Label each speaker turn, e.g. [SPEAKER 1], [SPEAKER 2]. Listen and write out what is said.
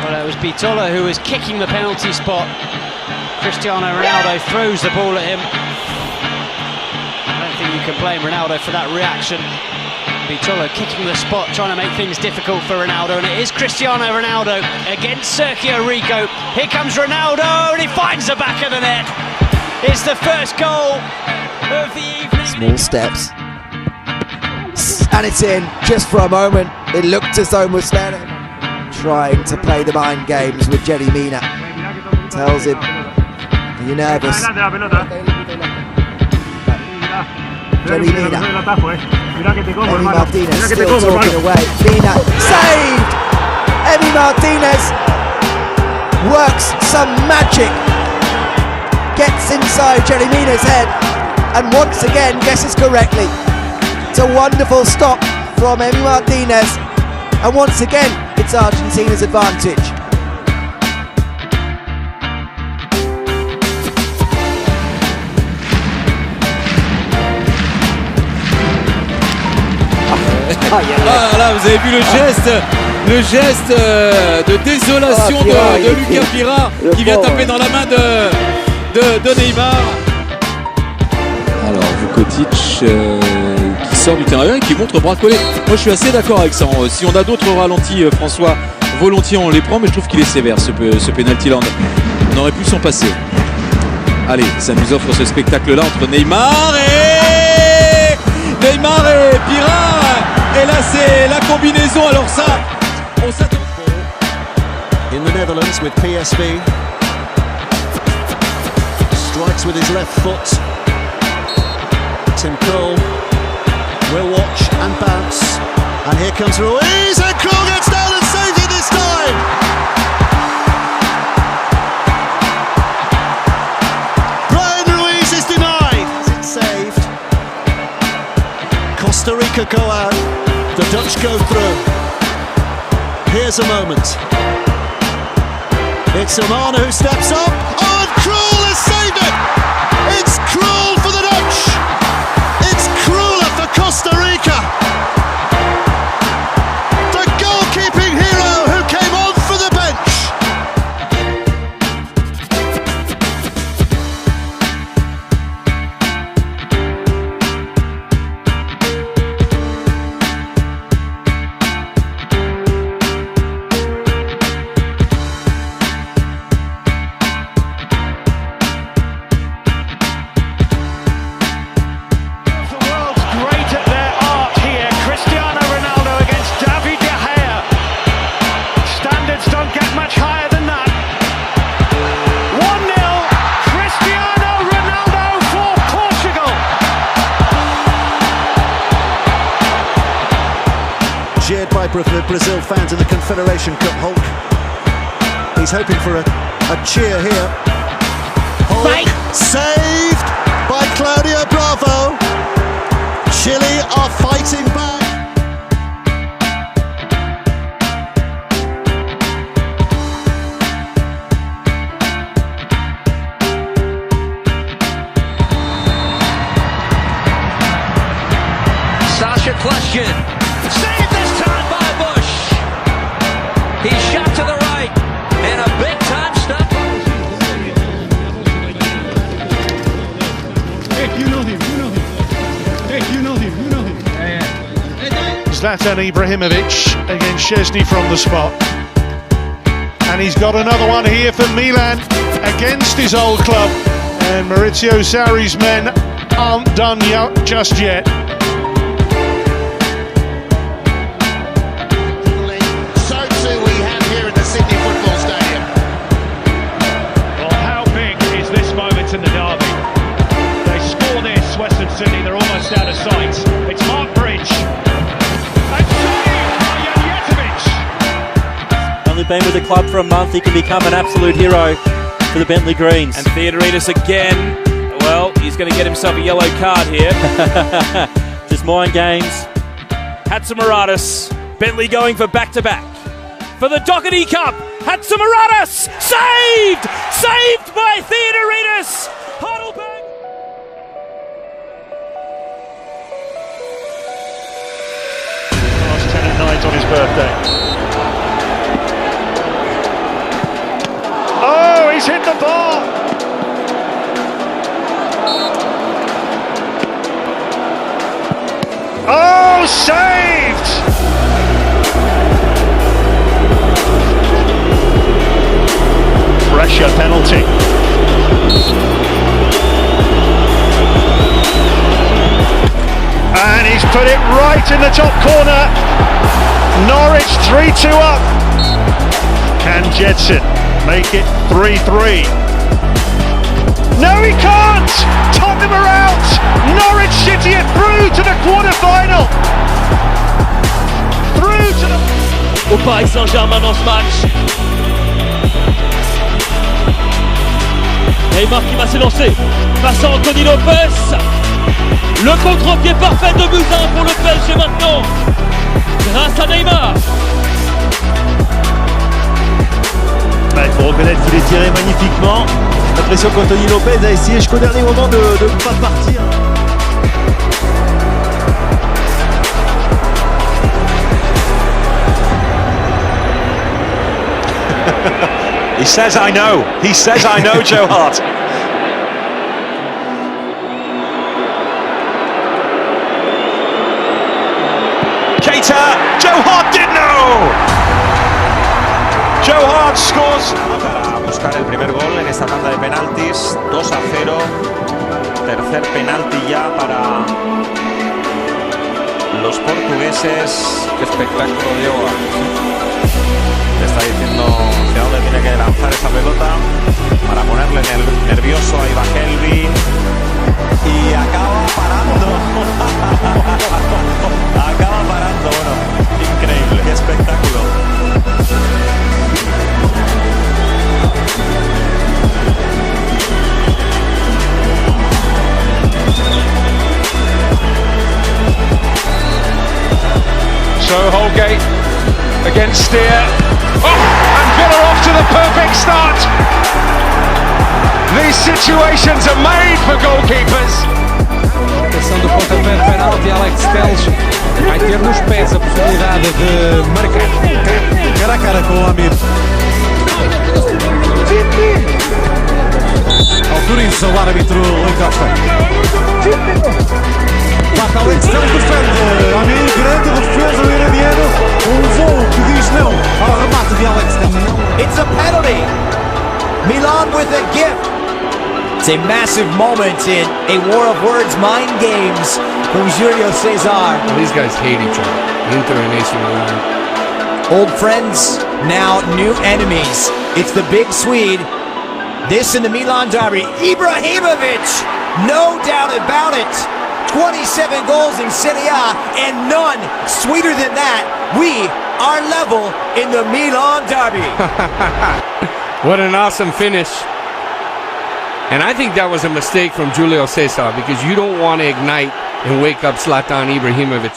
[SPEAKER 1] Well, it was Bitola who was kicking the penalty spot. Cristiano Ronaldo throws the ball at him. I don't think you can blame Ronaldo for that reaction. Bitola kicking the spot, trying to make things difficult for Ronaldo, and it is Cristiano Ronaldo against Sergio Rico. Here comes Ronaldo, and he finds the back of the net. It's the first goal of the evening.
[SPEAKER 2] Small steps. And it's in, just for a moment. It looked as though Muslera trying to play the mind games with Jerry Mina. Tells him, are you nervous? Jerry Mina. Emi Martinez still talking away. Mina saved! Emi Martinez works some magic. Gets inside Jerry Mina's head and once again guesses correctly. It's a wonderful stop from Emi Martinez, and once again it's Argentina's advantage.
[SPEAKER 3] Ah là, vous avez vu le geste de désolation de Lucas Pira qui vient taper dans la main de Neymar. Alors Vukotic qui sort du terrain et qui montre bras collé. Moi je suis assez d'accord avec ça. Si on a d'autres ralentis, François, volontiers on les prend, mais je trouve qu'il est sévère ce penalty là. On aurait pu s'en passer. Allez, ça nous offre ce spectacle là entre Neymar et Pira. Et là c'est la combinaison, alors ça on s'attend.
[SPEAKER 4] In the Netherlands with PSV. Strikes with his left foot. Tim Krul will watch and bounce. And here comes Ruiz, and Krul gets down and saves it this time. Brian Ruiz is denied. It's saved. Costa Rica go out. The Dutch go through. Here's a moment. It's Amana who steps up. Oh, and Krul has saved it! It's Krul for the Dutch! It's Kruller for Costa Rica! The goalkeeping hero who came on for the bench! Jeered by Brazil fans in the Confederation Cup. Hulk, he's hoping for a cheer here. Hulk saved by Claudio Bravo. Chile are fighting back.
[SPEAKER 5] Sasha Question. Saved this time by Bush. He shot to the right and a big time stop.
[SPEAKER 6] Hey, you know him. Hey, you know him. Zlatan Ibrahimovic against Szczesny from the spot. And he's got another one here for Milan against his old club. And Maurizio Sarri's men aren't done just yet.
[SPEAKER 7] In the derby, they score this. Western Sydney, they're almost out of sight. It's Mark Bridge. And saved by Janjetovic.
[SPEAKER 8] Only been with the club for a month, he can become an absolute hero for the Bentley Greens.
[SPEAKER 9] And Theodoridis again. Well, he's going to get himself a yellow card here.
[SPEAKER 8] Just mind games.
[SPEAKER 9] Hatzimiratis. Bentley going for back-to-back. For the Doherty Cup. Hatzimiratis. Saved! Saved by Theodoridis. Heidelberg.
[SPEAKER 7] Last 10 at night on his birthday.
[SPEAKER 6] It's 3-2 up. Can Jedson make it 3-3? No, he can't! Tottenham are out! Norwich City are through to the quarter-final! Through to the...
[SPEAKER 5] Au Paris Saint-Germain dans ce match. Neymar qui va s'élancer face à Anthony Lopez. Le contre-pied parfait de Buzyn pour le PSG maintenant. Grâce à Neymar.
[SPEAKER 10] Il faut reconnaître qu'il est tiré magnifiquement. J'ai l'impression qu'Anthony Lopez a essayé jusqu'au dernier moment de ne pas partir.
[SPEAKER 11] He says I know. He says I know, Joe Hart. Keita, Joe Hart did know. Joe Hart scores.
[SPEAKER 12] Para buscar el primer gol en esta tanda de penaltis, 2-0. Tercer penalti ya para los portugueses. Qué espectáculo, Diego. Le está diciendo hacia dónde tiene que lanzar esa pelota para ponerle nervioso a Ivan Kelvin. Y acaba parando. Acaba parando, bueno, increíble, qué espectáculo.
[SPEAKER 6] So Holgate against Steer. Oh, and Villa off to the perfect start. These situations are made for goalkeepers.
[SPEAKER 13] Atenção do pontapé de penalti, Alex Telles vai ter nos pés a possibilidade de marcar.
[SPEAKER 10] Cara a cara com o Amir. Autoriza o árbitro Rui Costa. Bate Alex Telles, defende. Amir, grande defesa do iraniano. Voo que diz não ao remate de Alex Telles.
[SPEAKER 2] It's a penalty. Milan with a gift. It's a massive moment in a war of words, mind games from Julio Cesar.
[SPEAKER 13] These guys hate each other. Inter and AC Milan.
[SPEAKER 2] Old friends, now new enemies. It's the big Swede. This in the Milan derby. Ibrahimovic, no doubt about it. 27 goals in Serie A and none sweeter than that. We are level in the Milan derby.
[SPEAKER 13] What an awesome finish. And I think that was a mistake from Julio Cesar because you don't want to ignite and wake up Zlatan Ibrahimovic.